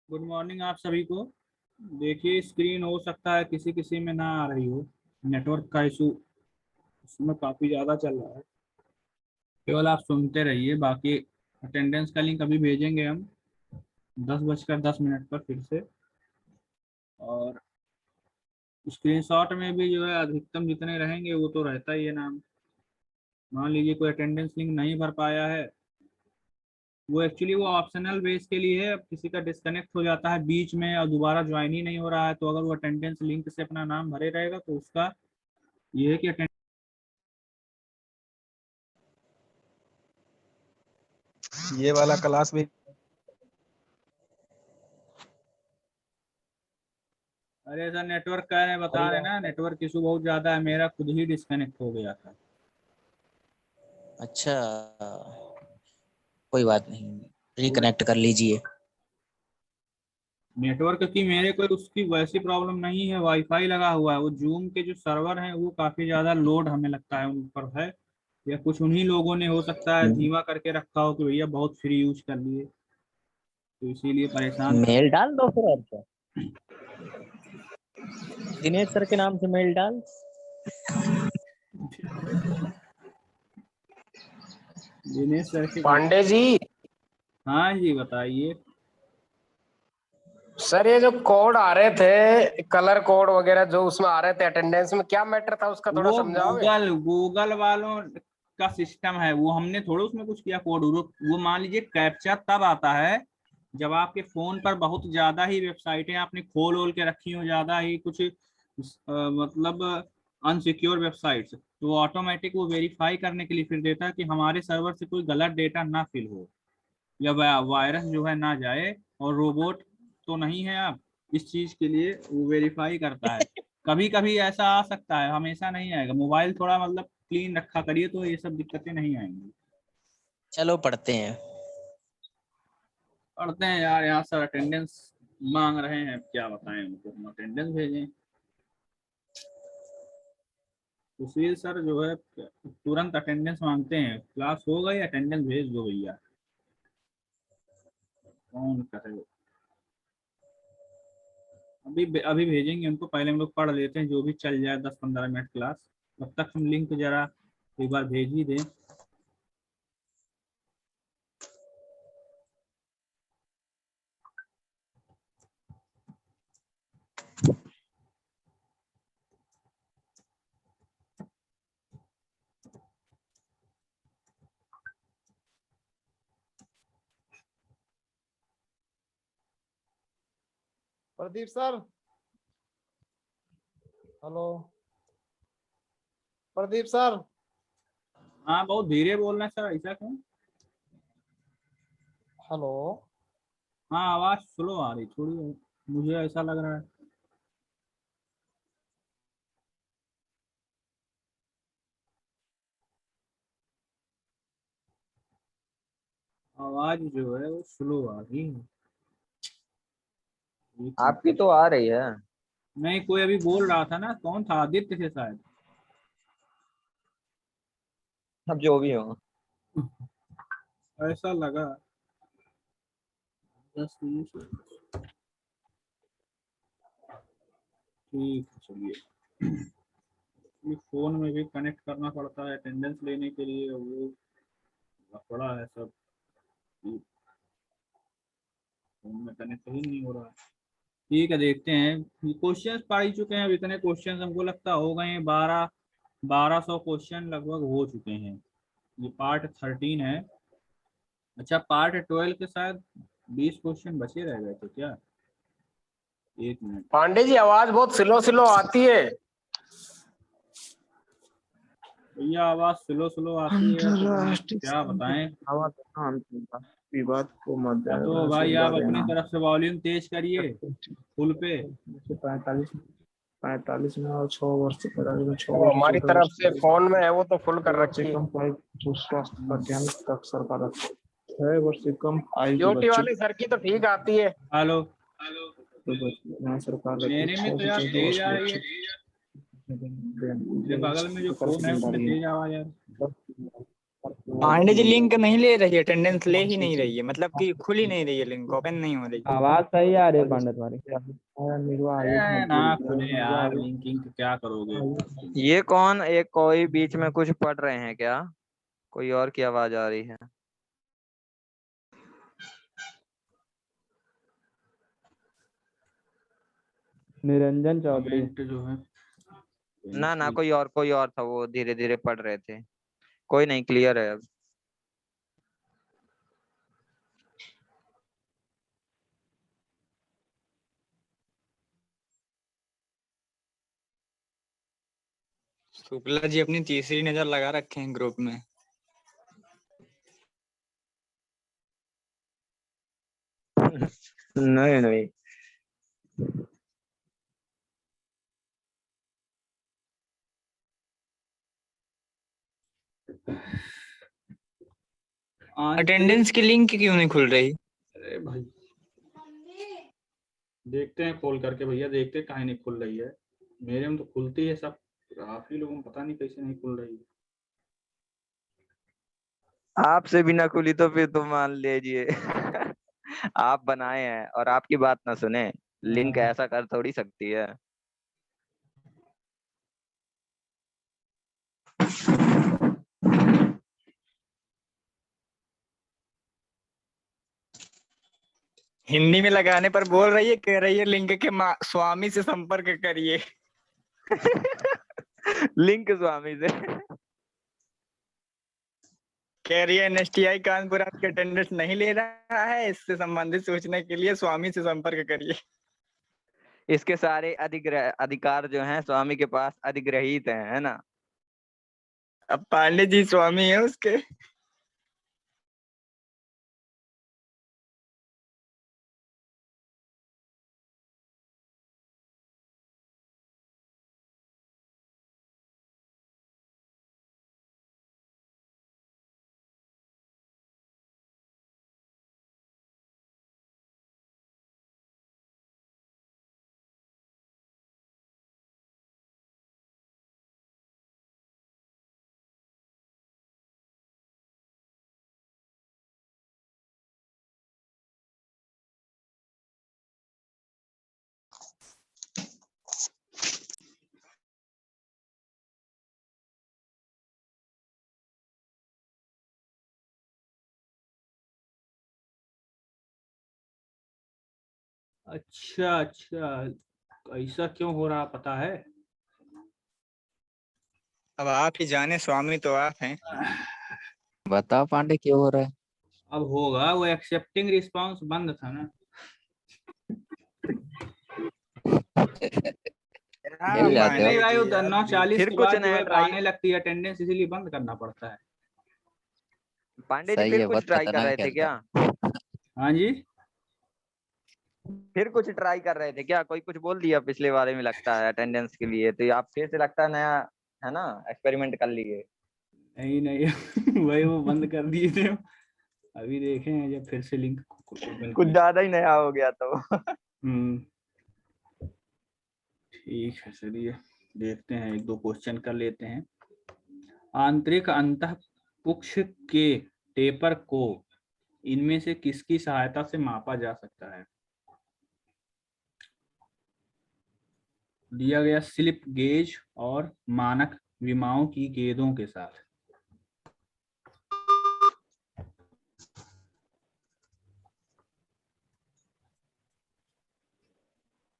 Good morning आप सभी को। देखिए स्क्रीन हो सकता है किसी किसी में ना आ रही हो, नेटवर्क का इशू उसमें काफ़ी ज़्यादा चल रहा है। केवल आप सुनते रहिए, बाकी अटेंडेंस का लिंक अभी भेजेंगे हम 10:10 पर फिर से। और स्क्रीनशॉट में भी जो है अधिकतम जितने रहेंगे वो तो रहता ही है नाम। मान लीजिए कोई अटेंडेंस लिंक नहीं भर पाया है, वो एक्चुअली वो ऑप्शनल बेस के लिए है। अब किसी का डिस्कनेक्ट हो जाता है बीच में और दोबारा ज्वाइन ही नहीं हो रहा है, तो अगर वो अटेंडेंस लिंक से अपना नाम भरे रहेगा तो उसका ये है कि ये वाला क्लास भी। अरे सर नेटवर्क कह रहे बता रहे ना, नेटवर्क इशू बहुत ज्यादा है, मेरा खुद ही डिस्कनेक्ट हो गया था। अच्छा, कोई बात नहीं, रिकनेक्ट कर लीजिए। नेटवर्क की मेरे कोई उसकी वैसी प्रॉब्लम नहीं है, वाईफाई लगा हुआ है। वो जूम के जो सर्वर हैं वो काफी ज्यादा लोड हमें लगता है उन पर है, या कुछ उन्हीं लोगों ने हो सकता है धीमा करके रखा हो कि भैया बहुत फ्री यूज कर लिए, तो इसीलिए परेशान कर मेल डाल दो फिर, और क्या। दिनेश सर के नाम से मेल डाल। दिनेश सर के। पांडे जी, हाँ जी बताइए। सर ये जो कोड आ रहे थे, कलर कोड वगैरह जो उसमें आ रहे थे अटेंडेंस में, क्या मैटर था उसका थोड़ा वो समझाओगे? गूगल वालों का सिस्टम है, वो हमने थोड़ा उसमें कुछ किया कोड। वो मान लीजिए कैप्चा तब आता है जब आपके फोन पर बहुत ज्यादा ही वेबसाइटें आपने खोल ओल के रखी हो, ज्यादा ही कुछ मतलब अनसिक्योर वेबसाइट्स, तो ऑटोमेटिक वो वेरीफाई करने के लिए फिर देता है कि हमारे सर्वर से कोई गलत डेटा ना फिल हो, या वायरस जो है ना जाए। और रोबोट तो नहीं है आप, इस चीज के लिए वो वेरीफाई करता है। कभी कभी ऐसा आ सकता है, हमेशा नहीं आएगा। मोबाइल थोड़ा मतलब क्लीन रखा करिए तो ये सब दिक्कतें नहीं आएंगी। चलो पढ़ते हैं। पढ़ते हैं यार, यहाँ सर अटेंडेंस मांग रहे हैं, क्या बताएं उनको, हम अटेंडेंस भेजें। सुशील सर जो है तुरंत अटेंडेंस मांगते हैं, क्लास हो गई अटेंडेंस भेज दो भैया। कौन करे। अभी अभी भेजेंगे उनको, पहले हम लोग पढ़ लेते हैं जो भी चल जाए 10-15 मिनट क्लास। तब तक हम लिंक जरा एक बार भेज ही दें। Pradeep sir, hello Pradeep sir. हाँ बहुत धीरे बोल रहे हैं सर, ऐसा क्यों? हेलो। हाँ आवाज स्लो आ रही थोड़ी, मुझे ऐसा लग रहा है। आवाज जो है वो स्लो आ रही है। आपकी तो आ रही है। नहीं, कोई अभी बोल रहा था ना, कौन था, आदित्य थे शायद। अब जो भी हो। ऐसा लगा। 10 20। ठीक है चलिए। ये फोन में भी कनेक्ट करना पड़ता है अटेंडेंस लेने के लिए, वो लफड़ा है सब, फोन में कनेक्ट ही नहीं हो रहा है। ठीक है देखते हैं, क्वेश्चंस पढ़ ही चुके हैं। अब इतने क्वेश्चंस हमको लगता हो गए हैं, 1200 क्वेश्चन लगभग हो चुके हैं। ये पार्ट 13 है। अच्छा पार्ट 12 के साथ 20 क्वेश्चन बचे रह गए थे क्या? एक मिनट। पांडे जी, आवाज बहुत स्लो स्लो आती है। भैया आवाज स्लो स्लो आती है तो मैं क्या बताएं। विवाद को या तो मद्देनजर भाई आप अपनी देना। तरफ से वॉल्यूम तेज करिए फुल पे। 45 में और 6 वर्ष से पढ़ाई में 6 वो वर्ष हमारी 14 तरफ वर्ष से फोन में है, वो तो फुल कर से रखी है। कम आयु जो स्वास्थ्य का ध्यान तक सरकार रखे। 6 वर्ष से कम आयु के ड्यूटी बच्चों वाली सर की तो ठीक आती है। हेलो। यहाँ सरकार रखी मेरे में 6 तो से यार 14 तेज वर्ष आ के रही है, बच्चों मेरे बगल में जो फोन है उसमें तेज आवाज आ रही है। पांडे जी लिंक नहीं ले रही है, अटेंडेंस ले ही नहीं रही है, मतलब कि खुल ही नहीं रही है, लिंक ओपन नहीं हो रही। आवाज सही आ रही है पांडे तुम्हारी। निर्वाह ना खुले यार, लिंकिंग क्या करोगे। ये कौन, एक कोई बीच में कुछ पढ़ रहे हैं क्या? कोई और की आवाज आ रही है? निरंजन चौधरी। कमेंट जो है ना ना, कोई और था, वो धीरे धीरे पढ़ रहे थे। कोई नहीं, क्लियर है अब। शुक्ला जी अपनी तीसरी नजर लगा रखे हैं ग्रुप में। नहीं नहीं। अटेंडेंस की लिंक क्यों नहीं खुल रही? अरे भाई देखते हैं कॉल करके भैया, देखते हैं काहे नहीं खुल रही है। मेरे में तो खुलती है सब, आप ही लोगों में पता नहीं कैसे नहीं खुल रही है। आपसे भी ना खुली तो फिर तो मान लीजिए आप बनाए हैं और आपकी बात ना सुने, लिंक ऐसा कर थोड़ी सकती है। हिंदी में लगाने पर बोल रही है, कह रही है लिंक के स्वामी से संपर्क करिए। लिंक स्वामी से। कह रही है एनएसटीआई कानपुर आपके अटेंडेंस नहीं ले रहा है, इससे संबंधित सूचना के लिए स्वामी से संपर्क करिए। इसके सारे अधिकार जो हैं स्वामी के पास अधिग्रहित हैं, है ना? अब पांडे जी स्वामी है उसके। अच्छा अच्छा, ऐसा क्यों हो रहा पता है? अब आप ही जाने, स्वामी तो आप हैं। बताओ पांडे क्यों हो रहा है? अब होगा, वो एक्सेप्टिंग रिस्पांस बंद था ना। हिल जाते हो। नहीं भाई, वो 9:40 फिर के कुछ बाद जो नया है ट्राई। आने लगती है अटेंडेंस, इसीलिए बंद करना पड़ता है। पांडे जी सही फिर है, कुछ बहुत ट्राई कर खतरनाक रहे थे खेलता क्या? है। हाँ जी। फिर कुछ ट्राई कर रहे थे क्या? कोई कुछ बोल दिया पिछले बारे में लगता है अटेंडेंस के लिए, तो ये आप फिर से लगता है नया, है ना, एक्सपेरिमेंट कर लिए। नहीं नहीं वही वो बंद कर दिए थे। अभी देखें जब फिर से लिंक ओपन कुछ किए। ज्यादा ही नया हो गया तो हम्म, ठीक है चलिए देखते हैं, एक दो क्वेश्चन कर लेते हैं। आंतरिक अंतःपुच्छ के टेपर को इनमें से किसकी सहायता से मापा जा सकता है? दिया गया स्लिप गेज और मानक विमाओं की गेंदों के साथ।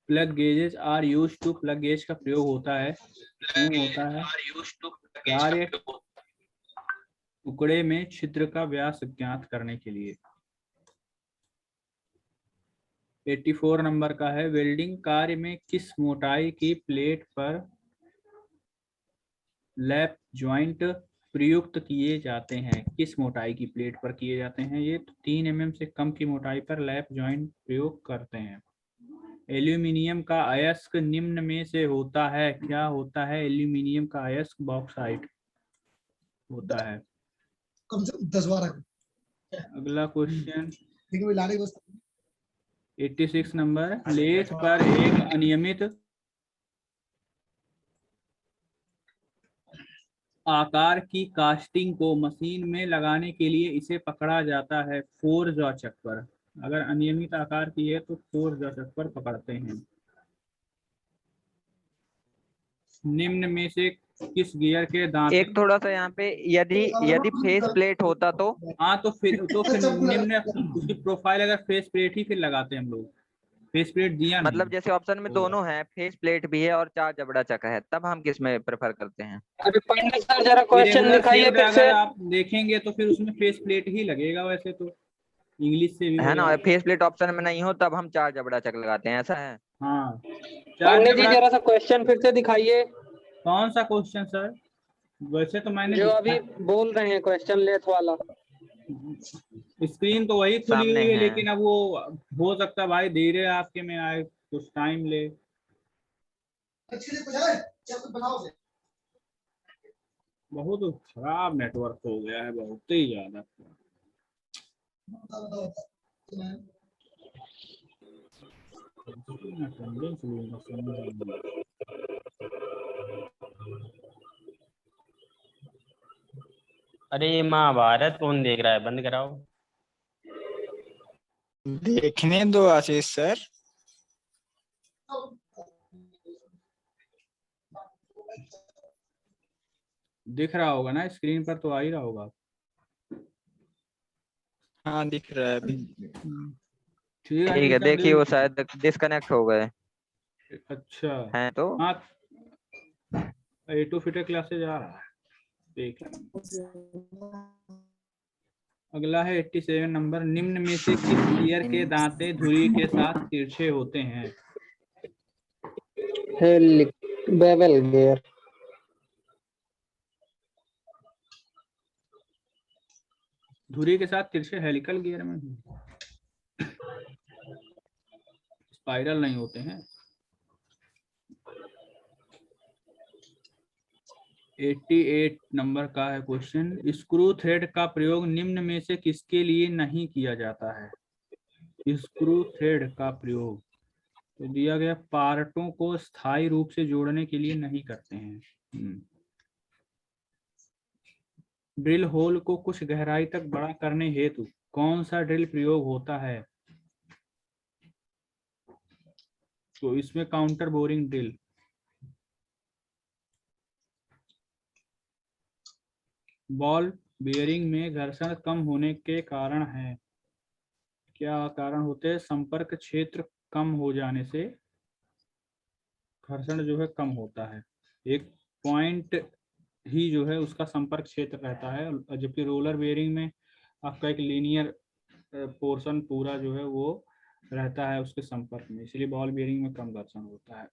Plug gauges are used to, plug gauge का प्रयोग होता है, क्यों होता है? कार्य टुकड़े में छिद्र का व्यास ज्ञात करने के लिए। 84 नंबर का है, वेल्डिंग कार्य में किस मोटाई की प्लेट पर लैप जॉइंट प्रयुक्त किए जाते हैं? किस मोटाई की प्लेट पर किए जाते हैं? ये 3 mm से कम की मोटाई पर लैप जॉइंट प्रयोग करते हैं। एल्यूमिनियम का अयस्क निम्न में से होता है, क्या होता है? एल्यूमिनियम का अयस्क बॉक्साइट होता है। कम से 10-12। अगला क्वेश्चन लेकिन लाने बस 86 नंबर, लेथ पर एक आकार की कास्टिंग को मशीन में लगाने के लिए इसे पकड़ा जाता है? फोर्ज और चक्कर। अगर अनियमित आकार की है तो फोर्ज और चक्कर पकड़ते हैं। निम्न में से किस गियर के दांत? एक थोड़ा सा यहाँ पे, यदि यदि फेस प्लेट होता तो? हाँ तो फिर निम्न उसकी प्रोफाइल अगर फेस प्लेट ही फिर लगाते हैं हम लोग। फेस प्लेट दिया नहीं। मतलब जैसे ऑप्शन में दोनों है, फेस प्लेट भी है और 4 जबड़ा चक्का है, तब हम किस में प्रेफर करते हैं? अभी पंडित सर जरा क्वेश्चन Irregular दिखाइए shape फिर से। अगर आप देखेंगे तो फिर उसमें फेस प्लेट ही लगेगा, वैसे तो इंग्लिश से भी हो है ना, जाएगा। फेस प्लेट ऑप्शन में नहीं हो तब हम 4 जबड़ा चक्का लगाते हैं, ऐसा है? हाँ, चार पंडित जी जबड़ा। जरा सा क्वेश्चन फिर से दिखाइए, कौन सा क्वेश्चन सर? वैसे तो मैंने जो अभी बोल रहे हैं क्वेश्चन लेथ वाला। स्क्रीन तो वही खुली सामने हुई है, है। लेकिन अब वो हो सकता है भाई धीरे आपके में आए, कुछ टाइम ले। अच्छे से कुछ है या कुछ बनाओ से बहुत खराब नेटवर्क हो गया है, बहुत ही ज्यादा। बताओ बताओ बताओ। मैं attendance लूंगा, समझ नहीं आया। अरे ये महाभारत कौन देख रहा है, बंद कराओ। देखने दो आशीष सर। दिख रहा होगा ना, स्क्रीन पर तो आ ही रहा होगा। हाँ दिख रहा है अभी। ठीक ठीक है, देखिए वो शायद डिस्कनेक्ट हो गए अच्छा हैं तो। हाँ, A2 फिटर क्लासेज आ रहा है, देख लेंगे। अगला है 87 नंबर। निम्न में से किस गियर के दांते धुरी के साथ तिरछे होते हैं? Bevel gear. धुरी के साथ तिरछे हेलिकल गियर में, स्पाइरल नहीं होते हैं। 88 नंबर का है क्वेश्चन। स्क्रू थ्रेड का प्रयोग निम्न में से किसके लिए नहीं किया जाता है? स्क्रू थ्रेड का प्रयोग तो दिया गया पार्टों को स्थायी रूप से जोड़ने के लिए नहीं करते हैं। ड्रिल होल को कुछ गहराई तक बड़ा करने हेतु कौन सा ड्रिल प्रयोग होता है? तो इसमें counter boring drill. Ball bearing में घर्षण कम होने के कारण है। क्या कारण होते हैं? संपर्क क्षेत्र कम हो जाने से घर्षण जो है कम होता है। एक पॉइंट ही जो है उसका संपर्क क्षेत्र रहता है, जबकि रोलर बेयरिंग में आपका एक लीनियर पोर्शन पूरा जो है वो रहता है उसके संपर्क में, इसलिए बॉल बेयरिंग में कम घर्षण होता है।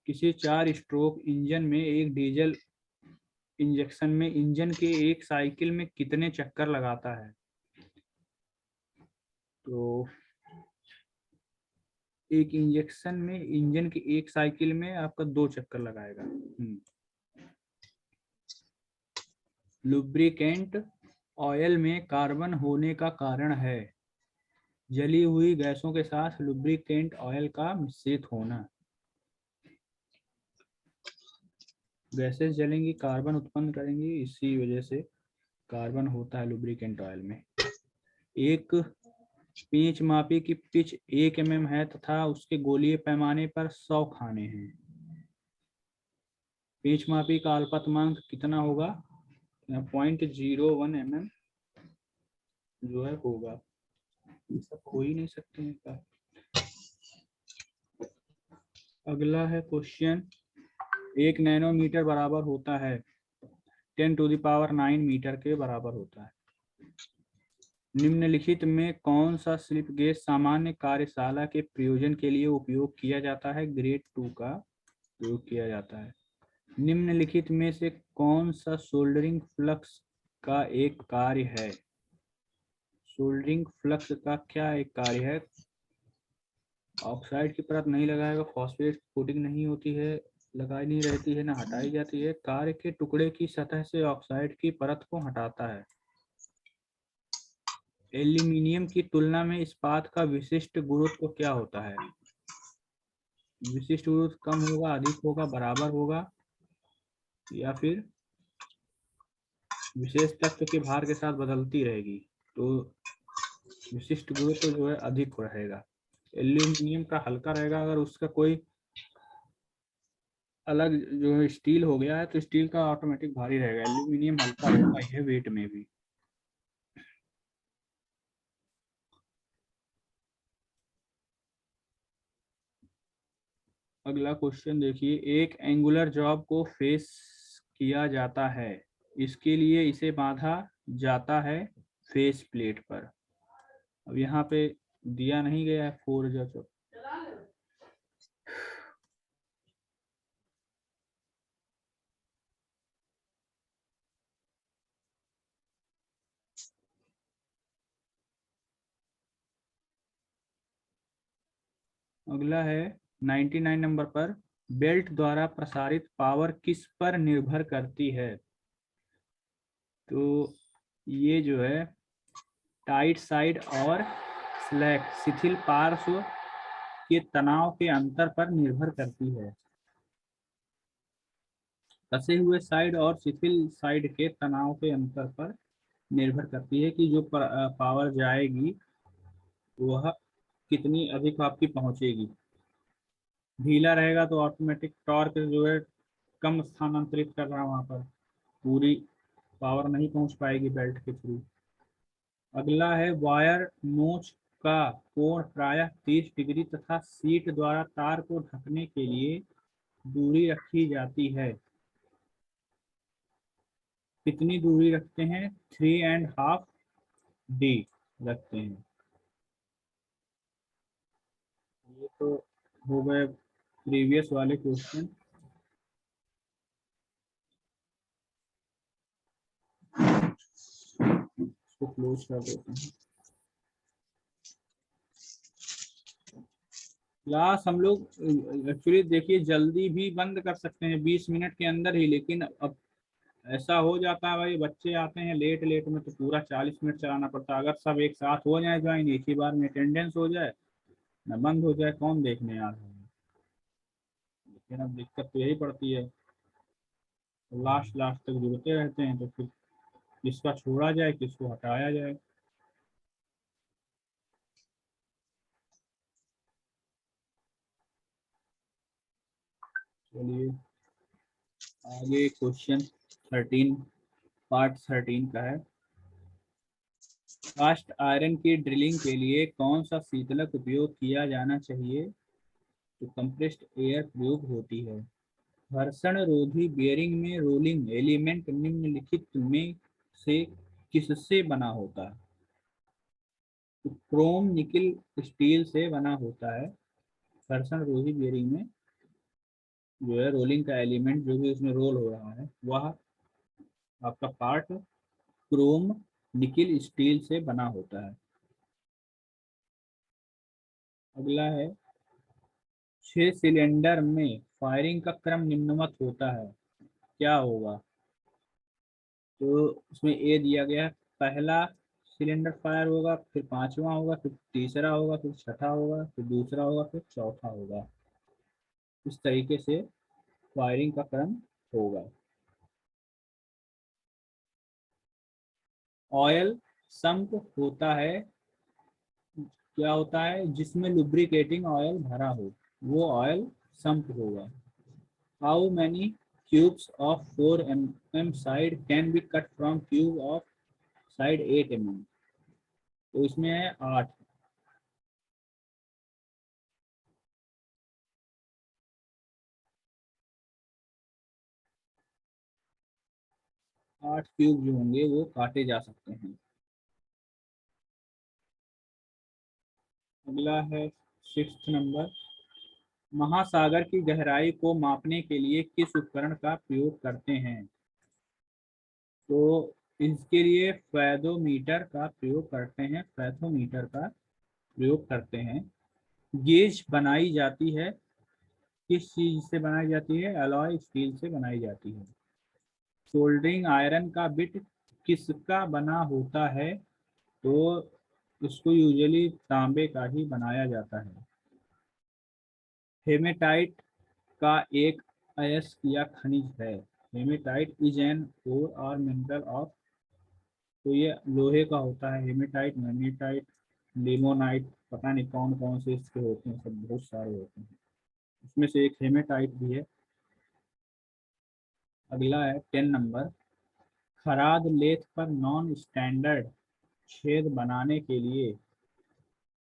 किसी 4 स्ट्रोक इंजन में एक डीजल इंजेक्शन में इंजन के एक साइकिल में कितने चक्कर लगाता है? तो एक इंजेक्शन में इंजन के एक साइकिल में आपका 2 चक्कर लगाएगा। लुब्रिकेंट ऑयल में कार्बन होने का कारण है जली हुई गैसों के साथ लुब्रिकेंट ऑयल का मिश्रित होना। गैसेस जलेंगी, कार्बन उत्पन्न करेंगी, इसी वजह से कार्बन होता है लुब्रिकेंट ऑयल में। एक पेंच मापी की पिच 1 mm है तथा उसके गोलीय पैमाने पर 100 खाने हैं। पेंच मापी का अल्पतमांक कितना होगा? 0.01 mm जो है होगा। सब हो ही नहीं सकते हैं क्या? अगला है क्वेश्चन। 1 नैनोमीटर बराबर होता है 10⁹ मीटर के बराबर होता है। निम्नलिखित में कौन सा स्लिप गेज सामान्य कार्यशाला के प्रयोजन के लिए उपयोग किया जाता है? ग्रेड 2 का प्रयोग किया जाता है। निम्नलिखित में से कौन सा सोल्डरिंग फ्लक्स का एक कार्य है? सोल्डरिंग फ्लक्स का क्या एक कार्य है? ऑक्साइड की परत नहीं लगाएगा, फॉस्फेट कोटिंग नहीं होती है, लगाई नहीं रहती है, ना हटाई जाती है। कार्य के टुकड़े की सतह से ऑक्साइड की परत को हटाता है। एल्यूमिनियम की तुलना में इस्पात का विशिष्ट गुरुत्व क्या होता है? विशिष्ट गुरुत्व कम होगा, अधिक होगा, बराबर होगा? या फिर विशेष तत्व के भार के साथ बदलती रहेगी, तो विशिष्ट गुरुत्व जो है अधिक रहेगा। एल्यूमिनियम का हल्का रहेगा, अगर उसका कोई अलग जो है स्टील हो गया है तो स्टील का ऑटोमेटिक भारी रहेगा। एल्यूमिनियम हल्का होता ही है वेट में भी। अगला क्वेश्चन देखिए, एक एंगुलर जॉब को फेस किया जाता है, इसके लिए इसे बांधा जाता है फेस प्लेट पर। अब यहाँ पे दिया नहीं गया है 4 जो अगला है 99 नंबर पर, बेल्ट द्वारा प्रसारित पावर किस पर निर्भर करती है? तो ये जो है टाइट साइड और स्लैक शिथिल पार्श्व के तनाव के अंतर पर निर्भर करती है। कसे हुए साइड और शिथिल साइड के तनाव के अंतर पर निर्भर करती है कि जो पावर जाएगी वह कितनी अधिक आपकी पहुंचेगी। ढीला रहेगा तो ऑटोमेटिक टॉर्क जो है कम स्थानांतरित कर रहा है, वहां पर पूरी पावर नहीं पहुंच पाएगी बेल्ट के थ्रू। अगला है वायर नोच का कोण प्रायः 30 डिग्री तथा सीट द्वारा तार को ढकने के लिए दूरी रखी जाती है। कितनी दूरी रखते हैं? 3.5 डी रखते हैं। ये तो हो गए प्रीवियस वाले क्वेश्चन। इसको क्लोज कर देते हैं। क्लास हम लोग एक्चुअली देखिए जल्दी भी बंद कर सकते हैं 20 मिनट के अंदर ही, लेकिन अब ऐसा हो जाता है भाई बच्चे आते हैं लेट में तो पूरा 40 मिनट चलाना पड़ता है। अगर सब एक साथ हो जाए ज्वाइन, एक ही बार में अटेंडेंस हो जाए ना बंद हो जाए, कौन देखने आ रहा है? लेकिन अब दिक्कत तो यही पड़ती है, लास्ट तक जुड़ते रहते हैं, तो फिर किसका छोड़ा जाए किसको हटाया जाए। चलिए आगे क्वेश्चन 13 पार्ट 13 का है। कास्ट आयरन की ड्रिलिंग के लिए कौन सा शीतलक उपयोग किया जाना चाहिए? तो कंप्रेस्ड एयर प्रयोग होती है। घर्षण रोधी बेयरिंग में रोलिंग एलिमेंट निम्नलिखित में से किससे बना होता है? तो क्रोम निकिल स्टील से बना होता है। घर्षण रोधी बेयरिंग में जो है रोलिंग का एलिमेंट जो भी उसमें रोल हो रहा है वह आपका पार्ट क्रोम निकिल स्टील से बना होता है। अगला है 6 सिलेंडर में फायरिंग का क्रम निम्नवत होता है, क्या होगा? तो उसमें ए दिया गया है, पहला सिलेंडर फायर होगा, फिर पांचवा होगा, फिर तीसरा होगा, फिर छठा होगा, फिर दूसरा होगा, फिर चौथा होगा। इस तरीके से फायरिंग का क्रम होगा। ऑयल संप होता है, क्या होता है? जिसमें लुब्रिकेटिंग ऑयल भरा हो वो ऑयल संप होगा। How many cubes of 4 mm side can be cut from cube of side 8 mm? तो इसमें है 8। आठ क्यूब जो होंगे वो काटे जा सकते हैं। अगला है 6th नंबर, महासागर की गहराई को मापने के लिए किस उपकरण का प्रयोग करते हैं? तो इसके लिए फैथोमीटर का प्रयोग करते हैं। फैथोमीटर का प्रयोग करते हैं। गेज बनाई जाती है, किस चीज से बनाई जाती है? अलॉय स्टील से बनाई जाती है। सोल्डरिंग आयरन का बिट किसका बना होता है? तो इसको यूजुअली तांबे का ही बनाया जाता है। हेमेटाइट का एक अयस्क या खनिज है। हेमेटाइट इज एन ओर और मिनरल ऑफ, तो ये लोहे का होता है। हेमेटाइट, मैग्नेटाइट, लिमोनाइट, पता नहीं कौन कौन से इसके होते हैं, सब बहुत सारे होते हैं, उसमें से एक हेमेटाइट भी है। अगला है 10 नंबर, खराद लेथ पर नॉन स्टैंडर्ड छेद बनाने के लिए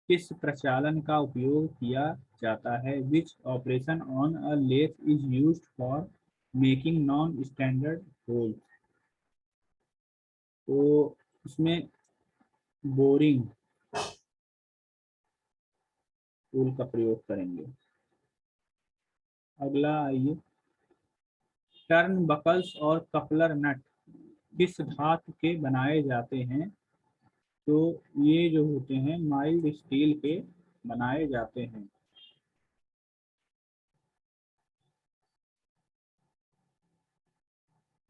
किस प्रचालन का उपयोग किया जाता है? Which operation on a lathe is used for making non standard hole? तो इसमें बोरिंग टूल का प्रयोग करेंगे। अगला आइए, टर्न बकल्स और कपलर नट किस धातु के बनाए जाते हैं? तो ये जो होते हैं माइल्ड स्टील के बनाए जाते हैं।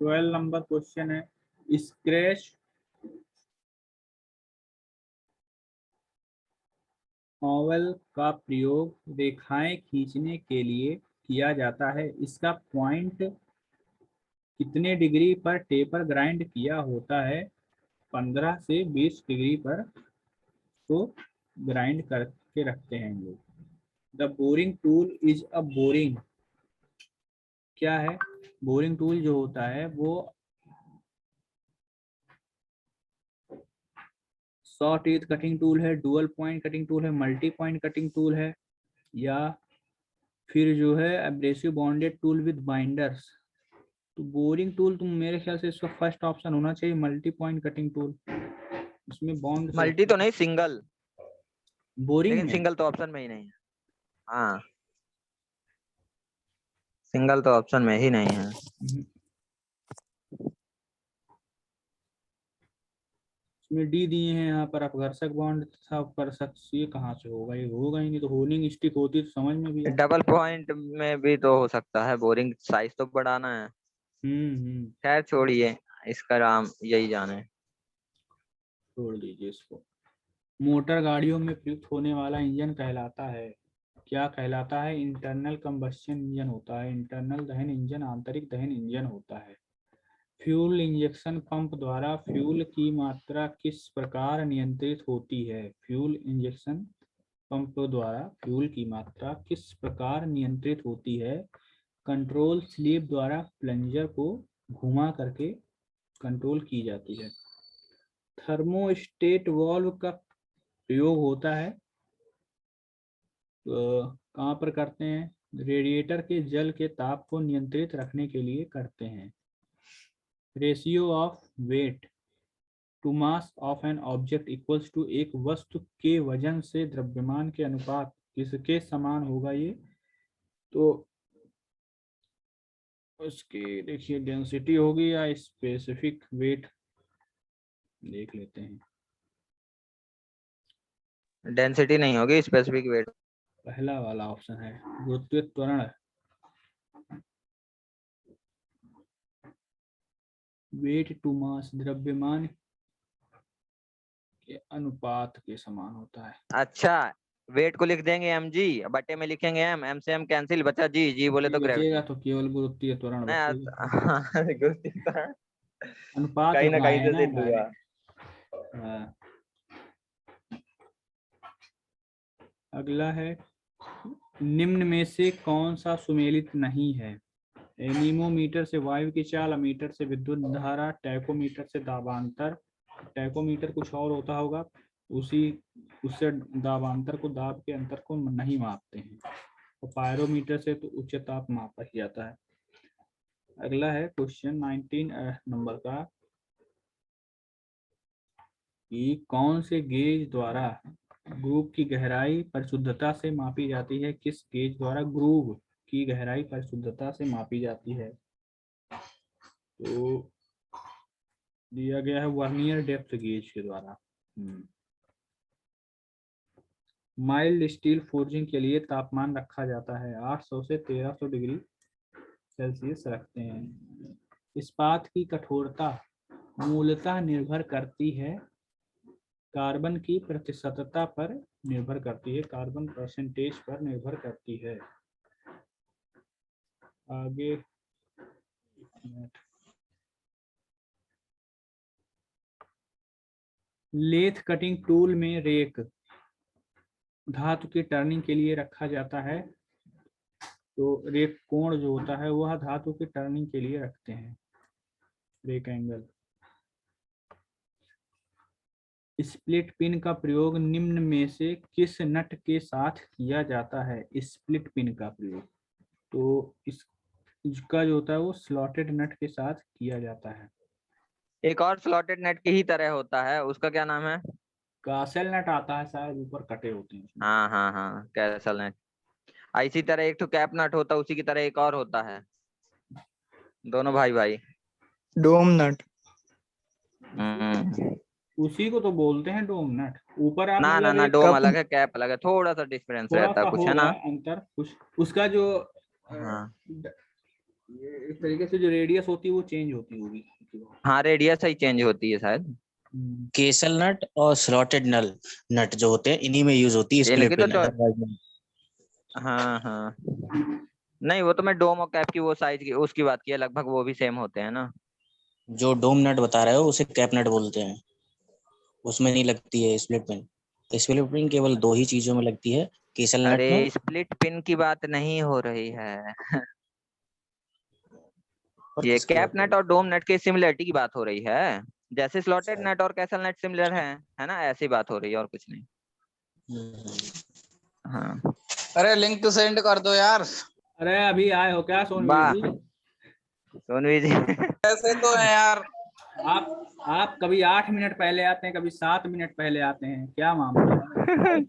ट्वेल्व नंबर क्वेश्चन है, स्क्रैच ओवल का प्रयोग रेखाएं खींचने के लिए किया जाता है। इसका पॉइंट कितने डिग्री पर टेपर ग्राइंड किया होता है? 15 से 20 डिग्री पर तो ग्राइंड करके रखते हैं लोग। The boring tool is a boring, क्या है? बोरिंग टूल जो होता है वो सॉ टीथ कटिंग टूल है, डुअल पॉइंट कटिंग टूल है, मल्टी पॉइंट कटिंग टूल है, या फिर जो है abrasive bonded tool with binders. तो बोरिंग टूल, तुम मेरे ख्याल से इसका फर्स्ट ऑप्शन होना चाहिए मल्टी पॉइंट कटिंग टूल, इसमें बॉन्ड मल्टी तो नहीं, सिंगल, बोरिंग लेकिन में। सिंगल तो ऑप्शन में ही नहीं है। हाँ, सिंगल तो ऑप्शन में ही नहीं है। इसमें डी दिए हैं यहाँ पर, अपघर्षक बॉन्ड था अपघर्षक, ये कहाँ से होगा? ये होगा ही नहीं, तो होलिंग स्टिक होती तो समझ में भी आता। डबल पॉइंट में भी तो हो सकता है, बोरिंग साइज तो बढ़ाना है। खैर छोड़िए, इसका नाम यही जाने। छोड़ दीजिए इसको। मोटर गाड़ियों में प्रयुक्त होने वाला इंजन कहलाता है, क्या कहलाता है? इंटरनल कंबस्शन इंजन होता है, इंटरनल दहन इंजन, आंतरिक दहन इंजन होता है। फ्यूल इंजेक्शन पंप द्वारा फ्यूल की मात्रा किस प्रकार नियंत्रित होती है? फ्यूल इंजेक्शन पंप द्वारा फ्यूल की मात्रा किस प्रकार नियंत्रित होती है? कंट्रोल स्लीव द्वारा प्लंजर को घुमा करके कंट्रोल की जाती है। थर्मोस्टेट वाल्व का प्रयोग होता है कहाँ पर करते हैं? रेडिएटर के जल के ताप को नियंत्रित रखने के लिए करते हैं। Ratio of weight to mass of an object equals to, एक वस्तु के वजन से द्रव्यमान के अनुपात किसके समान होगा? ये तो उसकी देखिए डेंसिटी होगी या स्पेसिफिक वेट, देख लेते हैं। डेंसिटी नहीं होगी, स्पेसिफिक वेट। पहला वाला ऑप्शन है गुरुत्वीय त्वरण, वेट टू मास द्रव्यमान के अनुपात के समान होता है। अच्छा, वेट को लिख देंगे mg, बटे में लिखेंगे m से m कैंसिल, बचा जी बोले तो बचेगा ग्रेविटी। तो केवल गुरुत्वीय त्वरण बचेगा, अनुपात कहीं ना वहाँ कहीं है से ना सिद्ध हुआ। हाँ। अगला है, निम्न में से कौन सा सुमेलित नहीं है? एनीमोमीटर से वायु की चाल, अमीटर से विद्युत धारा, टैकोमीटर से दाबांतर, टैकोमीटर कुछ और होता होगा, उससे दाबांतर को, दाब के अंतर को नहीं मापते हैं, और पायरोमीटर से तो उच्च ताप मापा ही जाता है। अगला है क्वेश्चन 19 नंबर का, कि कौन से गेज द्वारा ग्रूव की गहराई परिशुद्धता से मापी जाती है? किस गेज द्वारा ग्रूव की गहराई परिशुद्धता से मापी जाती है? तो दिया गया है वर्नियर डेप्थ गेज के द्वारा। माइल्ड स्टील फोर्जिंग के लिए तापमान रखा जाता है 800 से 1300 डिग्री सेल्सियस रखते हैं। इस्पात की कठोरता मूलतः निर्भर करती है कार्बन की प्रतिशतता पर निर्भर करती है, कार्बन परसेंटेज पर निर्भर करती है। आगे लेथ कटिंग टूल में रेक धातु की टर्निंग के लिए रखा जाता है। तो रेक कोण जो होता है वह धातु की टर्निंग के लिए रखते हैं, रेक एंगल। स्प्लिट पिन का प्रयोग निम्न में से किस नट के साथ किया जाता है? स्प्लिट पिन का प्रयोग तो इसका जो होता है वो स्लॉटेड नट के साथ किया जाता है। एक और स्लॉटेड नेट की ही तरह होता है, उसका क्या नाम है? कासेल नट आता है, शायद ऊपर कटे होते हैं उसमें। हाँ हाँ हाँ, कैसल नेट। इसी तरह एक तो कैप नट होता है, उसी की तरह एक और होता है, दोनों भाई भाई। डोम नट। उसी को तो बोलते हैं डोम नट। ऊपर आप ना ना मतलब ना, एक डोम कप अलग है, कैप अलग है, थोड़ा सा डिफरेंस थोड़ा रहता सा है कुछ, है होगा ना? अंतर कुछ। उसका जो हाँ एक तरीके से जो रेडियस होती है वो चेंज होती होगी। हाँ, रेडियस ही चेंज होती है शायद। केसल नट और स्लॉटेड नट जो होते हैं इन्हीं में यूज होती है इनकी स्प्लिट तो पिन, चो- अदरवाइज नहीं। हाँ हाँ, नहीं वो तो मैं डोम और कैप की वो साइज की उसकी बात की है, लगभग वो भी सेम होते हैं ना। जो डोम नट बता रहे हो उसे कैप नट बोलते हैं, उसमें नहीं लगती है स्प्लिट पिन। स्प्लिट पिन केवल दो ही चीजों में लगती है, केसल नट अरे में। स्प्लिट पिन की बात नहीं हो रही है और ये किसकी कैप बात नट करें? और डोम नट की सिमिलरिटी की बात हो रही है। जैसे स्लॉटेड नट और कैसल नट सिमिलर है ना, ऐसी बात हो रही है और कुछ नहीं। हाँ अरे लिंक तो सेंड कर दो यार। अरे अभी आए हो क्या सोनवीर वाह जी? सोनवी जी ऐसे तो है यार। आप कभी 8 मिनट पहले आते हैं, कभी 7 मिनट पहले आते हैं, क्या मामला है?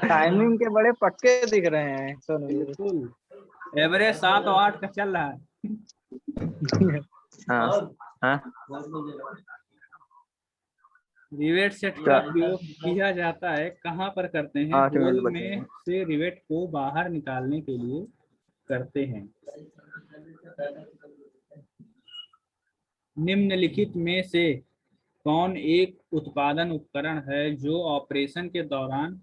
टाइमिंग के बड़े पक्के दिख रहे हैं सोनवीर। बिल्कुल एवरेज 7 और 8 का चल रहा है। हाँ हाँ, रिवेट सेट का प्रयोग किया जाता है, कहाँ पर करते हैं? 8 मिनट होल बचे में हैं। से रिवेट को बाहर निकालने के लिए करते हैं। निम्नलिखित में से कौन एक उत्पादन उपकरण है जो ऑपरेशन के दौरान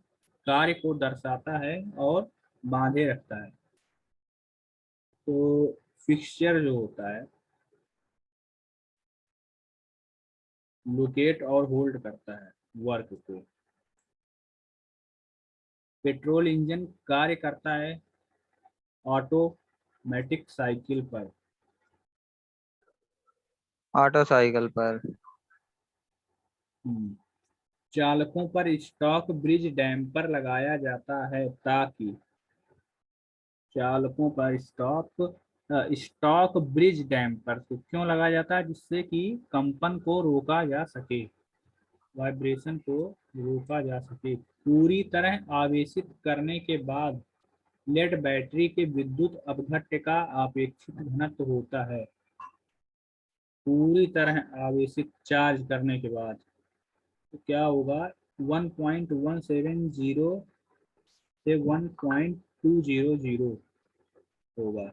कार्य को दर्शाता है और बांधे रखता है? तो फिक्सचर जो होता है लोकेट और होल्ड करता है वर्क को। पेट्रोल इंजन कार्य करता है ऑटोमेटिक साइकिल पर। ऑटो साइकिल पर। चालकों पर स्टॉक ब्रिज डैम्पर लगाया जाता है ताकि चालकों पर स्टॉक ब्रिज डैम्पर तो क्यों लगाया जाता है? जिससे कि कंपन को रोका जा सके, वाइब्रेशन को रोका जा सके। पूरी तरह आवेशित करने के बाद लेड बैटरी के विद्युत अपघट्य का अपेक्षित घनत्व होता है। पूरी तरह आवेशित चार्ज करने के बाद तो क्या होगा? 1.170 से 1.200 होगा।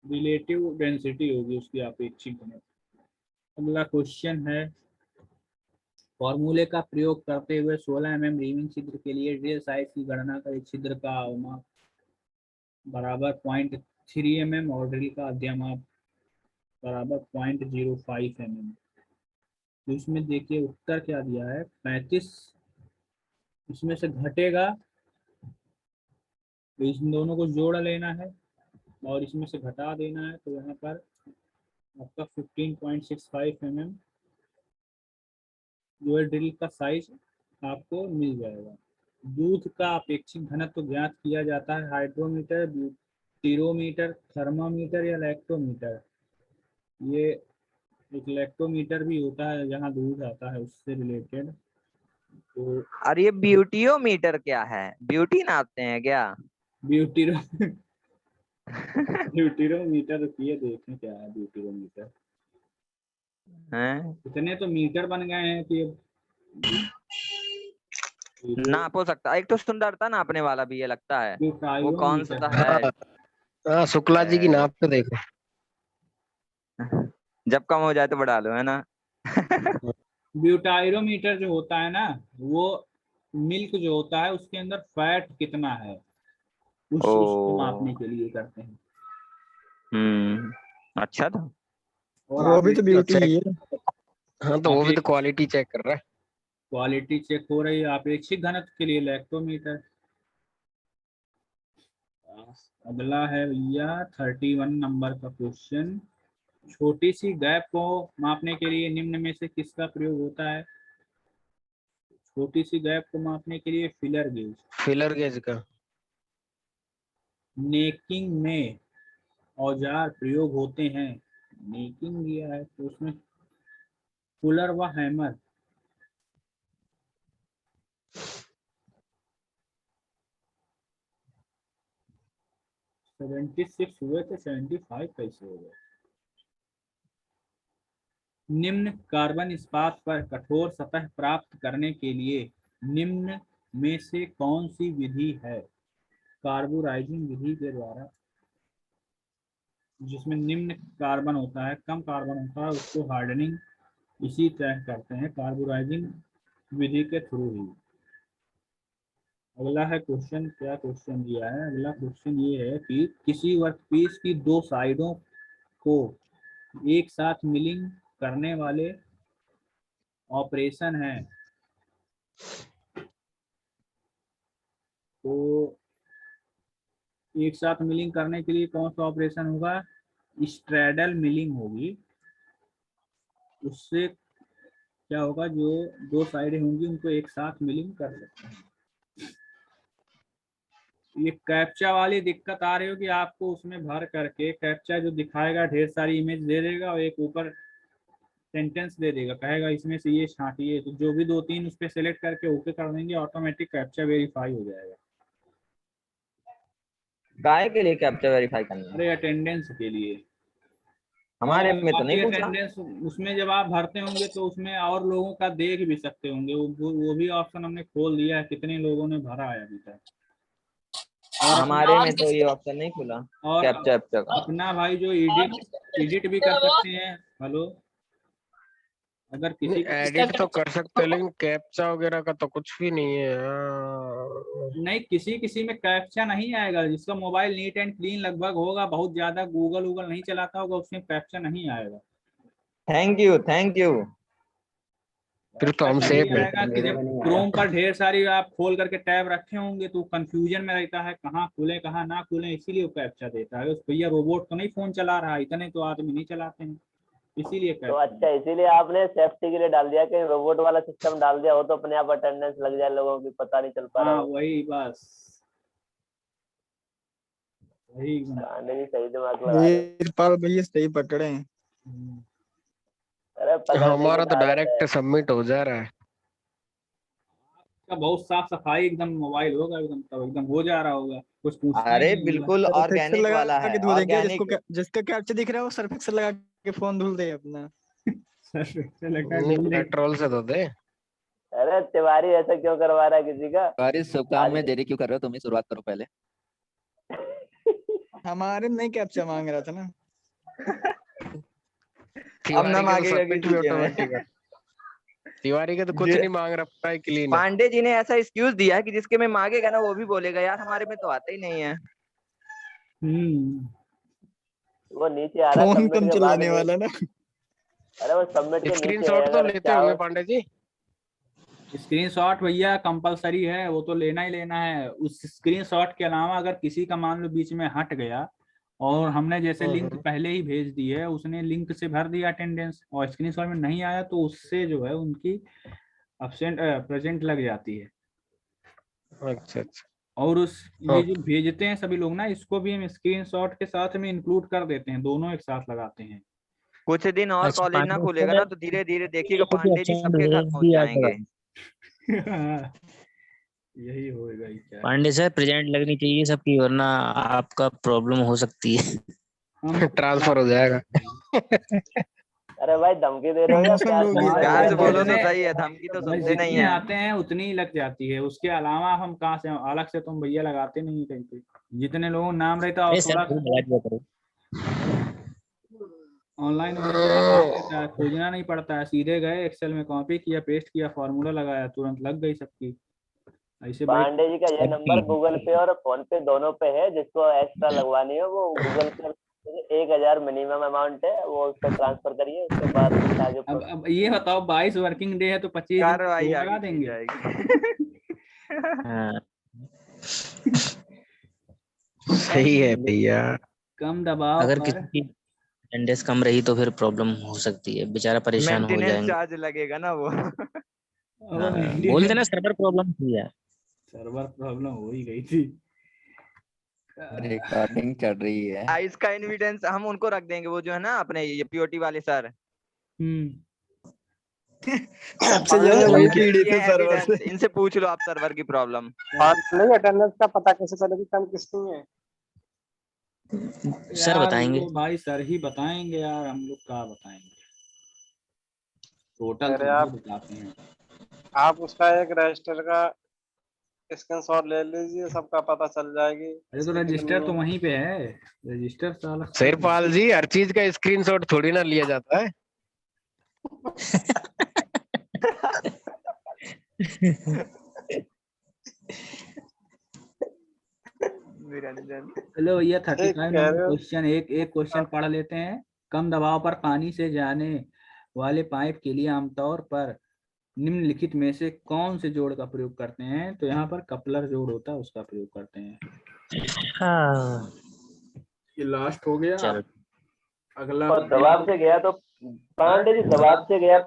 रिलेटिव डेंसिटी होगी उसकी अपेक्षित घनत्व। अगला क्वेश्चन है, फॉर्मूले का प्रयोग करते हुए 16 mm रिविंग छिद्र के लिए ड्रिल साइज की गणना करें। छिद्र का अवमाप बराबर 0.3 mm और ड्रिल का अध्यमाप बराबर 0.05 mm। तो इसमें देखिए उत्तर क्या दिया है, 35। इसमें से घटेगा तो इन दोनों को जोड़ लेना है और इसमें से घटा देना है। तो यहाँ पर आपका 15.65 mm जो है ड्रिल का साइज आपको मिल जाएगा। दूध का अपेक्षित घनत्व ज्ञात किया जाता है हाइड्रोमीटर, ब्यूटिरोमीटर, थर्मामीटर या लैक्टोमीटर। ये एक लैक्टोमीटर भी होता है जहाँ दूध आता है उससे रिलेटेड। तो और ये ब्यूटियोमीटर क्या है? ब्यूटी नापते हैं क्या? ब्यूटिरो ब्यूटिरोमीटर ये देखें क्या है ब्यूटिरोमीटर। हैं? इतने तो मीटर बन गए हैं कि नाप हो सकता है, एक तो सुंदरता नापने वाला भी ये लगता है, वो कौन ब्यूटाइरोमीटर सा है। है? हाँ शुक्ला जी की नाप तो देखो। जब कम हो जाए तो बढ़ा लो, है ना? ब्यूटाइरोमीटर जो होता है ना, वो मिल्क जो होता है उसके अंदर फैट कितना है उसको मापने के लिए करते हैं। अच्छा था। और वो आप भी तो ब्यूटी ही है। हाँ तो वो भी तो क्वालिटी चेक कर रहा है। क्वालिटी चेक हो रही है आपेक्षिक घनत्व के लिए लैक्टोमीटर। अगला है भैया 31 नंबर का क्वेश्चन। छोटी सी गैप को मापने के लिए निम्न में से किसका प्रयोग होता है? छोटी सी गैप को मापने के लिए फिलर गेज। फिलर गेज का। नेकिंग में औजार प्रयोग होते हैं। नेकिंग दिया है तो उसमें फुलर व हैमर। सेवेंटी 76 हुए थे, 75 कैसे हो गए? निम्न कार्बन इस्पात पर कठोर सतह प्राप्त करने के लिए निम्न में से कौन सी विधि है? कार्बोराइजिंग विधि के द्वारा, जिसमें निम्न कार्बन होता है, कम कार्बन होता है, उसको हार्डनिंग इसी तरह करते हैं कार्बोराइजिंग विधि के थ्रू ही। अगला है क्वेश्चन, क्या क्वेश्चन दिया है? अगला क्वेश्चन ये है कि किसी वर्कपीस की दो साइडों को एक साथ मिलिंग करने वाले ऑपरेशन है। तो एक साथ मिलिंग करने के लिए कौन सा ऑपरेशन होगा? स्ट्रैडल मिलिंग होगी। उससे क्या होगा, जो दो साइडें होंगी उनको एक साथ मिलिंग कर सकते हैं। ये कैप्चा वाली दिक्कत आ रही होगी आपको, उसमें भर करके कैप्चा जो दिखाएगा ढेर सारी इमेज दे देगा और एक ऊपर सेंटेंस दे देगा, कहेगा इसमें से ये छांटिए, तो जो भी 2-3 उस पर सेलेक्ट करके ओके कर देंगे, ऑटोमेटिक कैप्चा वेरीफाई हो जाएगा। काहे के लिए कैप्चा वेरीफाई करना है? अरे अटेंडेंस के लिए। हमारे में तो बाकी नहीं पूछा। अटेंडेंस उसमें जब आप भरते होंगे तो उसमें और लोगों का देख भी सकते होंगे, वो भी ऑप्शन हमने खोल दिया है, कितने लोगों ने भरा है अभी तक। और हमारे में तो ये ऑप्शन नहीं खुला और कैप्चा का। अपना भाई जो एडिट भी कर सकते हैं। हेलो, अगर किसी एडिट तो कर सकते हैं लेकिन कैप्चा वगैरह का तो कुछ भी नहीं है यार। नहीं, किसी में कैप्चा नहीं आएगा। जिसका मोबाइल नीट एंड क्लीन लगभग होगा, बहुत ज्यादा गूगल नहीं चलाता होगा, उसमें कैप्चा नहीं आएगा। Thank you thank you. फिर तो हम सेफ है। आएगा कि जब क्रोम पर ढेर सारी आप खोल करके टैब रखे होंगे तो कंफ्यूजन में रहता है कहाँ खुले कहाँ ना खुले, इसीलिए वो कैप्चा देता है। उस भैया रोबोट तो नहीं फोन चला रहा है, इतने तो आदमी नहीं चलाते हैं, इसीलिए तो अच्छा, इसीलिए आपने सेफ्टी के लिए डाल दिया कि रोबोट वाला सिस्टम डाल दिया हो तो अपने आप अटेंडेंस लग जाए, लोगों की पता नहीं चल पा रहा। हाँ वही बस, वही सही दिमाग लगा रहे हैं। वीरपाल भैया सही पकड़े हैं। अरे हमारा तो डायरेक्ट सबमिट हो जा रहा है। बहुत साफ सफाई एकदम मोबाइल होगा एकदम, तब एकदम हो जा रहा होगा, कुछ पूछना ही अरे नहीं होगा। बिल्कुल ऑर्गेनिक वाला है, ऑर्गेनिक। जिसका कैप्चा दिख रहा है वो सर्फ एक्सेल लगा के फोन धुल दे अपना। नहीं पेट्रोल से तो दे। अरे तिवारी ऐसा क्यों करवा रहा है किसी का? बारिश शुभ काम में देरी क्यों कर रहे हो? तुम ही शुरुआत करो पहले। हमारे नहीं कैप्चा मांग रहा था ना। अब ना मांगेगा किसी में। तिवारी का तो कुछ नहीं मांग रहा है, क्लीन है। पांडे जी ने ऐसा एक्सक्यूज दिया है कि जिसके में मांगेगा ना वो भी बोलेगा यार हमारे में तो आता ही नहीं है। वो नीचे आ रहा है फोन कम चलाने वाला ना। अरे वो सबमिट के नीचे स्क्रीनशॉट तो लेते होंगे पांडे जी। स्क्रीनशॉट भैया कंपलसरी है, वो तो लेना ही लेना है। उस स्क्रीनशॉट के अलावा अगर किसी का मान लो बीच में हट गया और हमने जैसे लिंक पहले ही भेज दी है, उसने लिंक से भर दिया अटेंडेंस और स्क्रीनशॉट में नहीं आया, तो उससे जो है उनकी एब्सेंट प्रेजेंट लग जाती है। अच्छा अच्छा। और उस ये जो भेजते हैं सभी लोग ना, इसको भी हम स्क्रीनशॉट के साथ में इंक्लूड कर देते हैं, दोनों एक साथ लगाते हैं। कुछ दिन और कॉलेज ना खुलेगा ना तो धीरे धीरे देखिएगा पांडे जी सबके घर पहुंच जाएंगे। यही होएगा ही क्या। पांडे सर प्रेजेंट लगनी चाहिए सबकी, वरना आपका प्रॉब्लम हो सकती है। ट्रांसफर हो जाएगा। अरे भाई धमकी दे रहे हो या प्यार से बोलो तो सही है, धमकी तो सुनते नहीं है। आते हैं उतनी ही लग जाती है, उसके अलावा हम कहाँ से अलग से तुम भैया लगाते नहीं कहीं पे। जितने लोगों का नाम रहता है थोड़ा ऑनलाइन खोजना नहीं पड़ता है, सीधे गए एक्सेल में कॉपी किया पेस्ट किया फॉर्मूला लगाया तुरंत लग गई सबकी। ऐसे बड़े पांडे जी का ये नंबर गूगल पे और फोन पे दोनों पे है, जिसको एक्स्ट्रा लगवानी है वो गूगल पे 1000 मिनिमम अमाउंट है, वो उस पर ट्रांसफर करिए, उसके बाद आगे अब ये बताओ 22 वर्किंग डे है तो 25 दिन कार्रवाई तो आगे लगा की देंगे। जाएगी। हाँ सही है भैया। कम दबाव अगर पर किसी की अटेंडेंस कम रही तो फिर प्रॉब्लम हो सकती है, बेचारा परेशान हो मेंटेनेंस जाएंगे। चार्ज लगेगा ना वो। हाँ, बोल देना सर्वर प्रॉब्लम थी यार। सर्वर प्रॉब्लम हो ही गई थी। रिकॉर्डिंग चल रही है। इसका एविडेंस हम उनको रख देंगे, वो जो है ना अपने ये पीओटी वाले सर। सबसे ज्यादा वही पीड़ित है सर्वर से। इनसे पूछ लो आप सर्वर की प्रॉब्लम। अटेंडेंस का पता कैसे चलेगा कम किसकी है? सर यार बताएंगे। वो भाई सर ही बताएंगे यार, हम लोग क्या बताएंगे, टोटल अरे तो आप वो बताते हैं। आप उसका एक रजिस्टर का स्क्रीनशॉट ले लीजिए, सबका पता चल जाएगी। अरे तो रजिस्टर तो वहीं पे है, रजिस्टर साला शेरपाल जी, हर चीज का स्क्रीनशॉट थोड़ी ना लिया जाता है। निरंजन चलो भैया 35 कह नंबर रहे हो। क्वेश्चन, एक क्वेश्चन पढ़ लेते हैं। कम दबाव पर पानी से जाने वाले पाइप के लिए आमतौर पर निम्नलिखित में से कौन से जोड़ का प्रयोग करते हैं? तो यहाँ पर कपलर जोड़ होता है, उसका प्रयोग करते हैं। हाँ ये लास्ट हो गया। चल अगला और दबाव से गया तो पांडे जी दबाव से गया